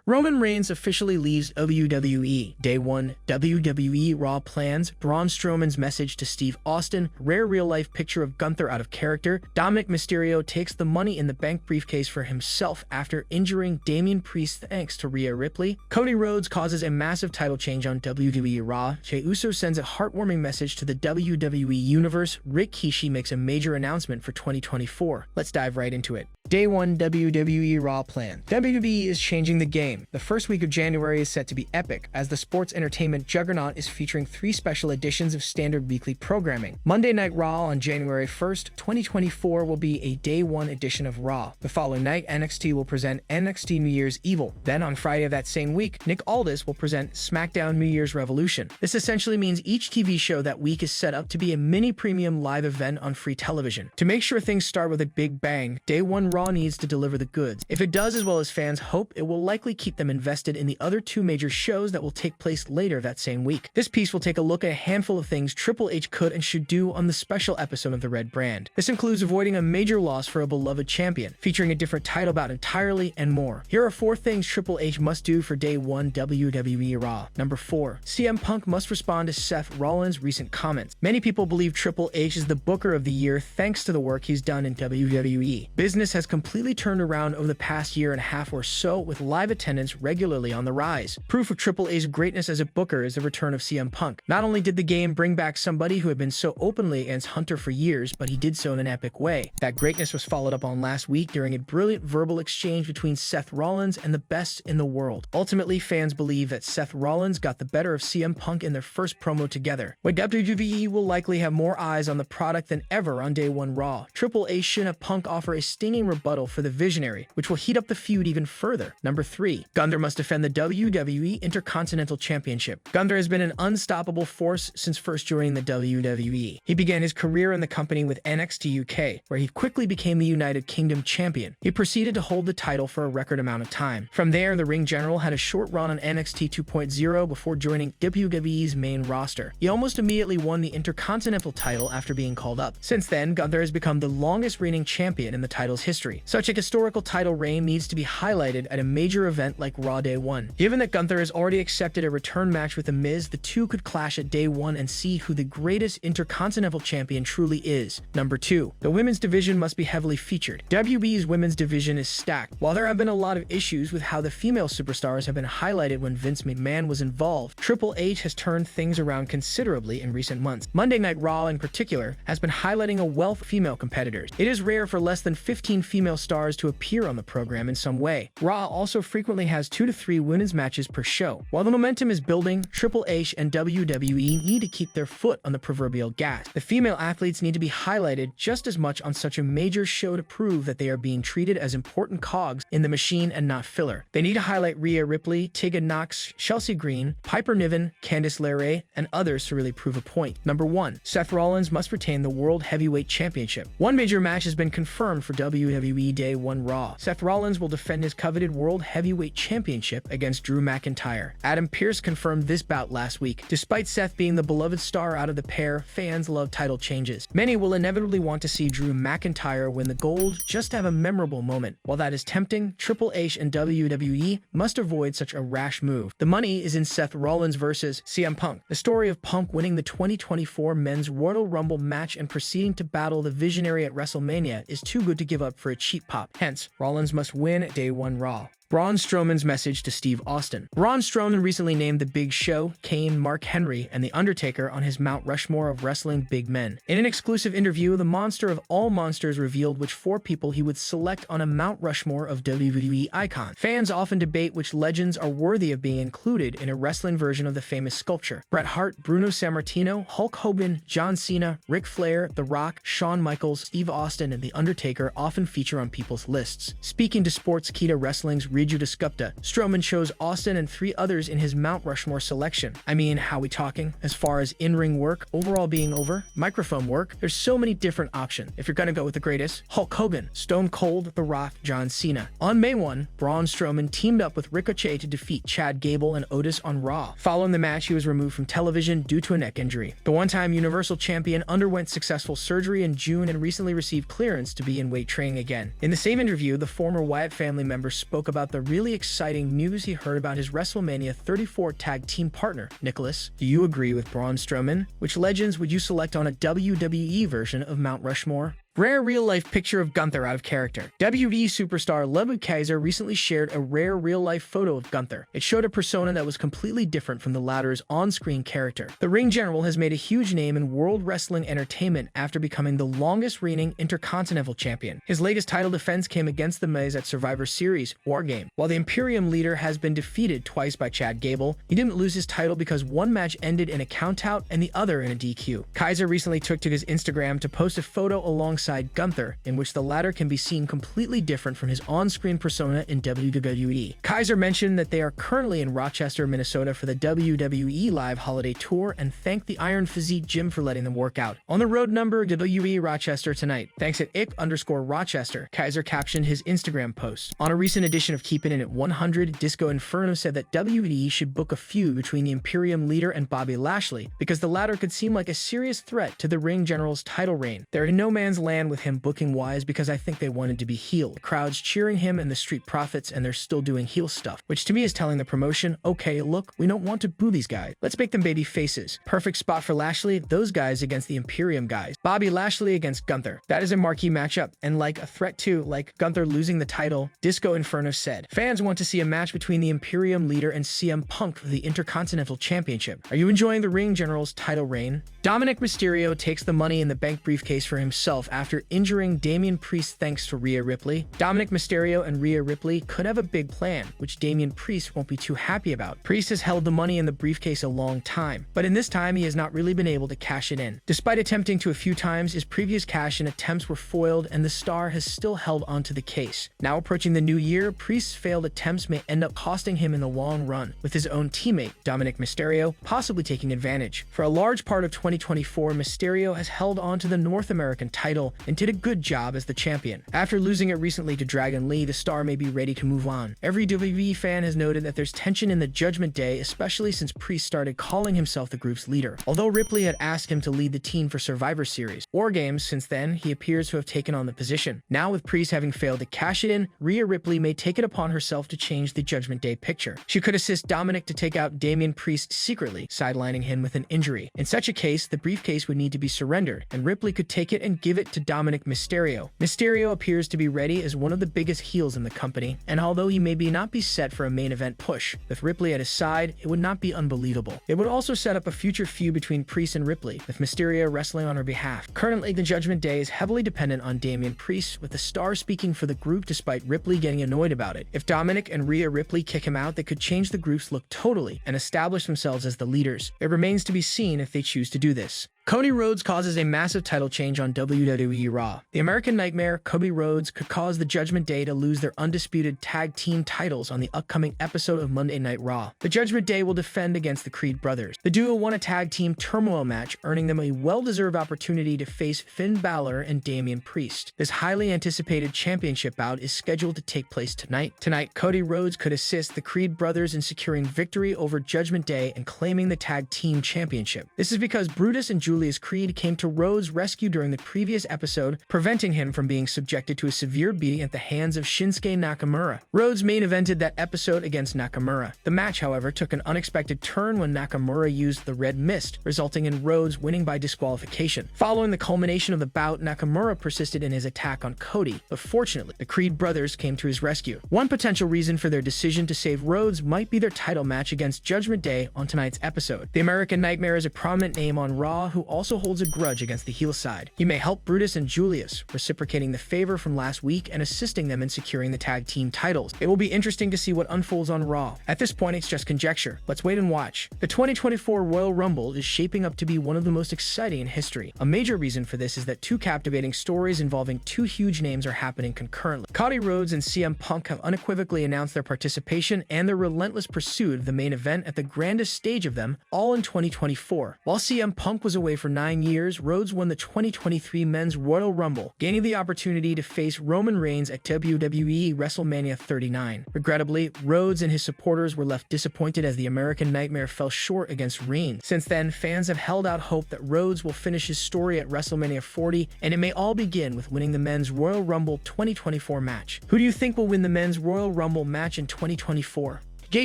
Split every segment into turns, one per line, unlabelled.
Roman Reigns officially leaves WWE. Day 1, WWE Raw plans, Braun Strowman's message to Steve Austin, rare real-life picture of Gunther out of character, Dominic Mysterio takes the Money in the Bank briefcase for himself after injuring Damian Priest thanks to Rhea Ripley, Cody Rhodes causes a massive title change on WWE Raw, Jey Uso sends a heartwarming message to the WWE Universe, Rick Kishi makes a major announcement for 2024. Let's dive right into it. Day 1 WWE Raw Plan. WWE is changing the game. The first week of January is set to be epic, as the sports entertainment juggernaut is featuring 3 special editions of standard weekly programming. Monday Night Raw on January 1st, 2024 will be a Day 1 edition of Raw. The following night, NXT will present NXT New Year's Evil. Then on Friday of that same week, Nick Aldis will present SmackDown New Year's Revolution. This essentially means each TV show that week is set up to be a mini premium live event on free television. To make sure things start with a big bang, Day 1 Raw needs to deliver the goods. If it does as well as fans hope, it will likely keep them invested in the other 2 major shows that will take place later that same week. This piece will take a look at a handful of things Triple H could and should do on the special episode of the Red Brand. This includes avoiding a major loss for a beloved champion, featuring a different title bout entirely, and more. Here are 4 things Triple H must do for Day 1 WWE Raw. Number 4. CM Punk must respond to Seth Rollins' recent comments. Many people believe Triple H is the Booker of the Year thanks to the work he's done in WWE. Business has completely turned around over the past year and a half or so, with live attendance regularly on the rise. Proof of Triple H's greatness as a booker is the return of CM Punk. Not only did the game bring back somebody who had been so openly against Hunter for years, but he did so in an epic way. That greatness was followed up on last week during a brilliant verbal exchange between Seth Rollins and the best in the world. Ultimately, fans believe that Seth Rollins got the better of CM Punk in their first promo together. While WWE will likely have more eyes on the product than ever on Day 1 Raw, Triple H should have Punk offer a stinging rebuttal for the Visionary, which will heat up the feud even further. Number 3. Gunther must defend the WWE Intercontinental Championship. Gunther has been an unstoppable force since first joining the WWE. He began his career in the company with NXT UK, where he quickly became the United Kingdom champion. He proceeded to hold the title for a record amount of time. From there, the Ring General had a short run on NXT 2.0 before joining WWE's main roster. He almost immediately won the Intercontinental title after being called up. Since then, Gunther has become the longest reigning champion in the title's history. Such a historical title reign needs to be highlighted at a major event like Raw Day 1. Given that Gunther has already accepted a return match with The Miz, the two could clash at Day 1 and see who the greatest Intercontinental champion truly is. Number 2. The women's division must be heavily featured. WWE's women's division is stacked. While there have been a lot of issues with how the female superstars have been highlighted when Vince McMahon was involved, Triple H has turned things around considerably in recent months. Monday Night Raw in particular has been highlighting a wealth of female competitors. It is rare for less than 15 female stars to appear on the program in some way. Raw also frequently has 2 to 3 women's matches per show. While the momentum is building, Triple H and WWE need to keep their foot on the proverbial gas. The female athletes need to be highlighted just as much on such a major show to prove that they are being treated as important cogs in the machine and not filler. They need to highlight Rhea Ripley, Tegan Nox, Chelsea Green, Piper Niven, Candice LeRae, and others to really prove a point. Number 1. Seth Rollins must retain the World Heavyweight Championship. One major match has been confirmed for WWE Day 1 Raw. Seth Rollins will defend his coveted World Heavyweight Championship against Drew McIntyre. Adam Pearce confirmed this bout last week. Despite Seth being the beloved star out of the pair, fans love title changes. Many will inevitably want to see Drew McIntyre win the gold just to have a memorable moment. While that is tempting, Triple H and WWE must avoid such a rash move. The money is in Seth Rollins versus CM Punk. The story of Punk winning the 2024 Men's Royal Rumble match and proceeding to battle the Visionary at WrestleMania is too good to give up for a cheap pop. Hence, Rollins must win Day 1 Raw. Braun Strowman's message to Steve Austin. Braun Strowman recently named The Big Show, Kane, Mark Henry, and The Undertaker on his Mount Rushmore of wrestling big men. In an exclusive interview, the monster of all monsters revealed which 4 people he would select on a Mount Rushmore of WWE icons. Fans often debate which legends are worthy of being included in a wrestling version of the famous sculpture. Bret Hart, Bruno Sammartino, Hulk Hogan, John Cena, Ric Flair, The Rock, Shawn Michaels, Steve Austin, and The Undertaker often feature on people's lists. Speaking to Sportskeeda Wrestling's Riju Dasgupta, Strowman chose Austin and 3 others in his Mount Rushmore selection. I mean, how we talking? As far as in-ring work, overall being over, microphone work, there's so many different options. If you're gonna go with the greatest, Hulk Hogan, Stone Cold, The Rock, John Cena. On May 1, Braun Strowman teamed up with Ricochet to defeat Chad Gable and Otis on Raw. Following the match, he was removed from television due to a neck injury. The one-time Universal Champion underwent successful surgery in June and recently received clearance to be in weight training again. In the same interview, the former Wyatt family member spoke about the really exciting news he heard about his WrestleMania 34 tag team partner, Nicholas. Do you agree with Braun Strowman? Which legends would you select on a WWE version of Mount Rushmore? Rare real-life picture of Gunther out of character. WWE superstar Ludwig Kaiser recently shared a rare real-life photo of Gunther. It showed a persona that was completely different from the latter's on-screen character. The Ring General has made a huge name in World Wrestling Entertainment after becoming the longest-reigning Intercontinental Champion. His latest title defense came against The Miz at Survivor Series War Game. While the Imperium leader has been defeated twice by Chad Gable, he didn't lose his title because one match ended in a countout and the other in a DQ. Kaiser recently took to his Instagram to post a photo alongside Gunther, in which the latter can be seen completely different from his on-screen persona in WWE. Kaiser mentioned that they are currently in Rochester, Minnesota for the WWE Live Holiday Tour and thanked the Iron Physique Gym for letting them work out. On the road number, WWE Rochester tonight. Thanks at @ick_Rochester, Kaiser captioned his Instagram post. On a recent edition of Keepin' It at 100, Disco Inferno said that WWE should book a feud between the Imperium leader and Bobby Lashley because the latter could seem like a serious threat to the Ring General's title reign. They're in no man's land with him booking-wise because I think they wanted to be heel. The crowd's cheering him and the Street Profits, and they're still doing heel stuff, which to me is telling the promotion, okay, look, we don't want to boo these guys. Let's make them baby faces. Perfect spot for Lashley, those guys against the Imperium guys. Bobby Lashley against Gunther. That is a marquee matchup, and like a threat too, like Gunther losing the title, Disco Inferno said. Fans want to see a match between the Imperium leader and CM Punk for the Intercontinental Championship. Are you enjoying the Ring General's title reign? Dominic Mysterio takes the Money in the Bank briefcase for himself after injuring Damian Priest thanks to Rhea Ripley. Dominic Mysterio and Rhea Ripley could have a big plan, which Damian Priest won't be too happy about. Priest has held the Money in the briefcase a long time, but in this time he has not really been able to cash it in. Despite attempting to a few times, his previous cash-in attempts were foiled and the star has still held onto the case. Now approaching the new year, Priest's failed attempts may end up costing him in the long run, with his own teammate, Dominic Mysterio, possibly taking advantage. For a large part of 2024, Mysterio has held on to the North American title and did a good job as the champion. After losing it recently to Dragon Lee, the star may be ready to move on. Every WWE fan has noted that there's tension in the Judgment Day, especially since Priest started calling himself the group's leader. Although Ripley had asked him to lead the team for Survivor Series War Games, since then, he appears to have taken on the position. Now with Priest having failed to cash it in, Rhea Ripley may take it upon herself to change the Judgment Day picture. She could assist Dominic to take out Damian Priest secretly, sidelining him with an injury. In such a case, the briefcase would need to be surrendered, and Ripley could take it and give it to Dominic Mysterio. Mysterio appears to be ready as one of the biggest heels in the company, and although he may not be set for a main event push, with Ripley at his side, it would not be unbelievable. It would also set up a future feud between Priest and Ripley, with Mysterio wrestling on her behalf. Currently, the Judgment Day is heavily dependent on Damian Priest, with the star speaking for the group despite Ripley getting annoyed about it. If Dominic and Rhea Ripley kick him out, they could change the group's look totally and establish themselves as the leaders. It remains to be seen if they choose to do this. Cody Rhodes causes a massive title change on WWE Raw. The American Nightmare, Cody Rhodes, could cause the Judgment Day to lose their undisputed tag team titles on the upcoming episode of Monday Night Raw. The Judgment Day will defend against the Creed brothers. The duo won a tag team turmoil match, earning them a well-deserved opportunity to face Finn Balor and Damian Priest. This highly anticipated championship bout is scheduled to take place tonight. Tonight, Cody Rhodes could assist the Creed brothers in securing victory over Judgment Day and claiming the tag team championship. This is because Brutus and Julius Creed came to Rhodes' rescue during the previous episode, preventing him from being subjected to a severe beating at the hands of Shinsuke Nakamura. Rhodes main evented that episode against Nakamura. The match, however, took an unexpected turn when Nakamura used the Red Mist, resulting in Rhodes winning by disqualification. Following the culmination of the bout, Nakamura persisted in his attack on Cody, but fortunately, the Creed brothers came to his rescue. One potential reason for their decision to save Rhodes might be their title match against Judgment Day on tonight's episode. The American Nightmare is a prominent name on Raw who also holds a grudge against the heel side. He may help Brutus and Julius, reciprocating the favor from last week and assisting them in securing the tag team titles. It will be interesting to see what unfolds on Raw. At this point, it's just conjecture. Let's wait and watch. The 2024 Royal Rumble is shaping up to be one of the most exciting in history. A major reason for this is that two captivating stories involving two huge names are happening concurrently. Cody Rhodes and CM Punk have unequivocally announced their participation and their relentless pursuit of the main event at the grandest stage of them, all in 2024. While CM Punk was awaiting away for 9 years, Rhodes won the 2023 Men's Royal Rumble, gaining the opportunity to face Roman Reigns at WWE WrestleMania 39. Regrettably, Rhodes and his supporters were left disappointed as the American Nightmare fell short against Reigns. Since then, fans have held out hope that Rhodes will finish his story at WrestleMania 40, and it may all begin with winning the Men's Royal Rumble 2024 match. Who do you think will win the Men's Royal Rumble match in 2024? Jey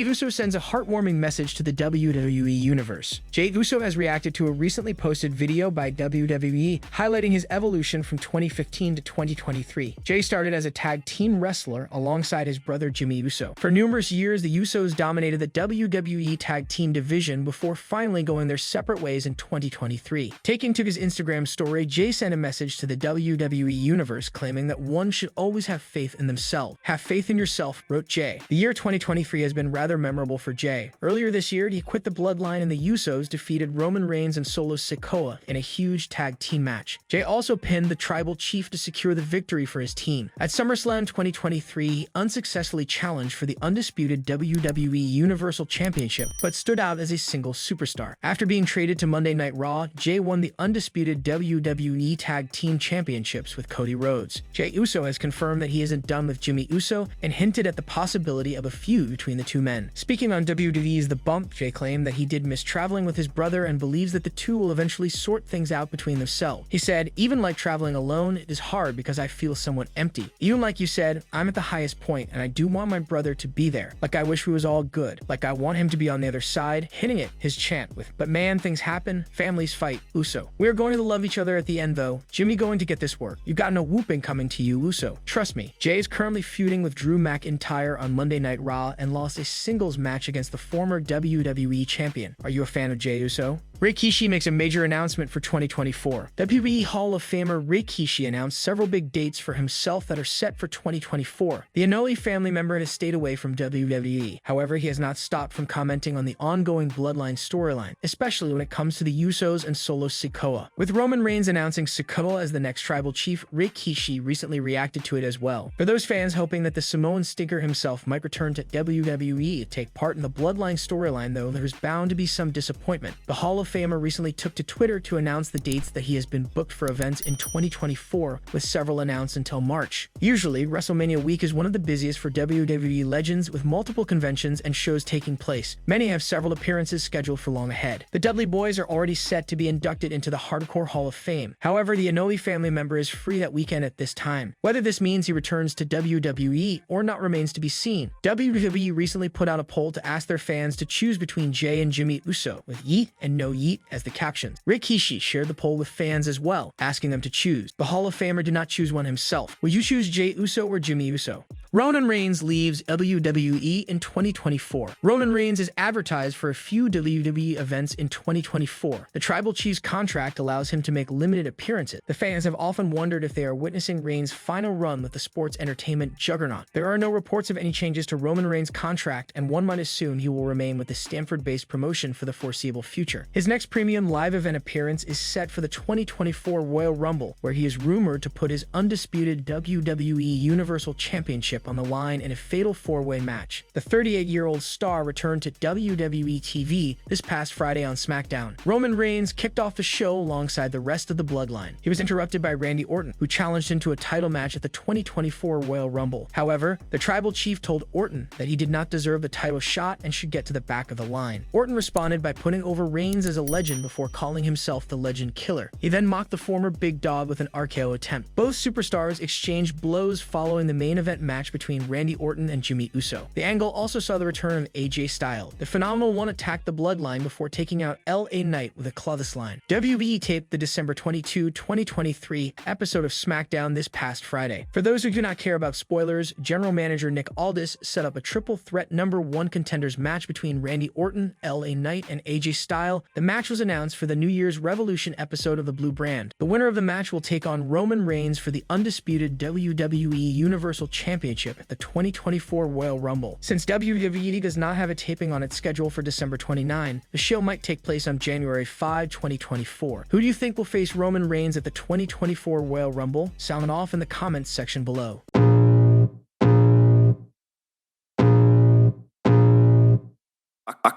Uso sends a heartwarming message to the WWE Universe. Jey Uso has reacted to a recently posted video by WWE highlighting his evolution from 2015 to 2023. Jey started as a tag team wrestler alongside his brother Jimmy Uso. For numerous years, the Usos dominated the WWE tag team division before finally going their separate ways in 2023. Taking to his Instagram story, Jey sent a message to the WWE Universe claiming that one should always have faith in themselves. Have faith in yourself, wrote Jey. The year 2023 has been rather memorable for Jey. Earlier this year, he quit the bloodline and the Usos defeated Roman Reigns and Solo Sikoa in a huge tag team match. Jey also pinned the tribal chief to secure the victory for his team. At SummerSlam 2023, he unsuccessfully challenged for the undisputed WWE Universal Championship, but stood out as a single superstar. After being traded to Monday Night Raw, Jey won the undisputed WWE Tag Team Championships with Cody Rhodes. Jey Uso has confirmed that he isn't done with Jimmy Uso and hinted at the possibility of a feud between the two men. Speaking on WWE's The Bump, Jey claimed that he did miss traveling with his brother and believes that the two will eventually sort things out between themselves. He said, "Even like traveling alone, it is hard because I feel somewhat empty. Even like you said, I'm at the highest point and I do want my brother to be there. Like I wish we was all good. Like I want him to be on the other side, hitting it," his chant with, "But man, things happen, families fight, Uso. We are going to love each other at the end though. Jimmy going to get this work. You got no whooping coming to you, Uso. Trust me." Jey is currently feuding with Drew McIntyre on Monday Night Raw and lost a singles match against the former WWE champion. Are you a fan of Jey Uso? Rikishi makes a major announcement for 2024. WWE Hall of Famer Rikishi announced several big dates for himself that are set for 2024. The Inouye family member has stayed away from WWE. However, he has not stopped from commenting on the ongoing Bloodline storyline, especially when it comes to the Usos and Solo Sikoa. With Roman Reigns announcing Sikoa as the next tribal chief, Rikishi recently reacted to it as well. For those fans hoping that the Samoan stinker himself might return to WWE to take part in the Bloodline storyline, though, there's bound to be some disappointment. The Hall of Famer recently took to Twitter to announce the dates that he has been booked for events in 2024, with several announced until March. Usually, WrestleMania week is one of the busiest for WWE legends, with multiple conventions and shows taking place. Many have several appearances scheduled for long ahead. The Dudley Boys are already set to be inducted into the Hardcore Hall of Fame. However, the Inouye family member is free that weekend at this time. Whether this means he returns to WWE or not remains to be seen. WWE recently put out a poll to ask their fans to choose between Jey and Jimmy Uso, with yeet and no yeet as the captions. Rikishi shared the poll with fans as well, asking them to choose. The Hall of Famer did not choose one himself. Would you choose Jey Uso or Jimmy Uso? Roman Reigns leaves WWE in 2024. Roman Reigns is advertised for a few WWE events in 2024. The Tribal Chief's contract allows him to make limited appearances. The fans have often wondered if they are witnessing Reigns' final run with the sports entertainment juggernaut. There are no reports of any changes to Roman Reigns' contract, and one might assume he will remain with the Stanford-based promotion for the foreseeable future. His next premium live event appearance is set for the 2024 Royal Rumble, where he is rumored to put his undisputed WWE Universal Championship on the line in a fatal four-way match. The 38-year-old star returned to WWE TV this past Friday on SmackDown. Roman Reigns kicked off the show alongside the rest of the Bloodline. He was interrupted by Randy Orton, who challenged him to a title match at the 2024 Royal Rumble. However, the Tribal Chief told Orton that he did not deserve the title shot and should get to the back of the line. Orton responded by putting over Reigns as a legend before calling himself the Legend Killer. He then mocked the former Big Dog with an RKO attempt. Both superstars exchanged blows following the main event match between Randy Orton and Jimmy Uso. The angle also saw the return of AJ Styles. The Phenomenal One attacked the Bloodline before taking out LA Knight with a clothesline. WWE taped the December 22, 2023 episode of SmackDown this past Friday. For those who do not care about spoilers, General Manager Nick Aldis set up a triple threat #1 contenders match between Randy Orton, LA Knight, and AJ Styles. The match was announced for the New Year's Revolution episode of the Blue Brand. The winner of the match will take on Roman Reigns for the undisputed WWE Universal Championship at the 2024 Royal Rumble. Since WWE does not have a taping on its schedule for December 29, the show might take place on January 5, 2024. Who do you think will face Roman Reigns at the 2024 Royal Rumble? Sound off in the comments section below.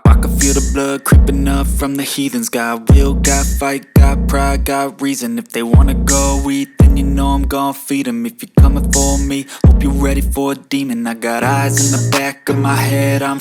I can feel the blood creeping up from the heathens. Got will, got fight, got pride, got reason. If they wanna go eat, then you know I'm gon' feed them. If you're coming for me, hope you're ready for a demon. I got eyes in the back of my head, I'm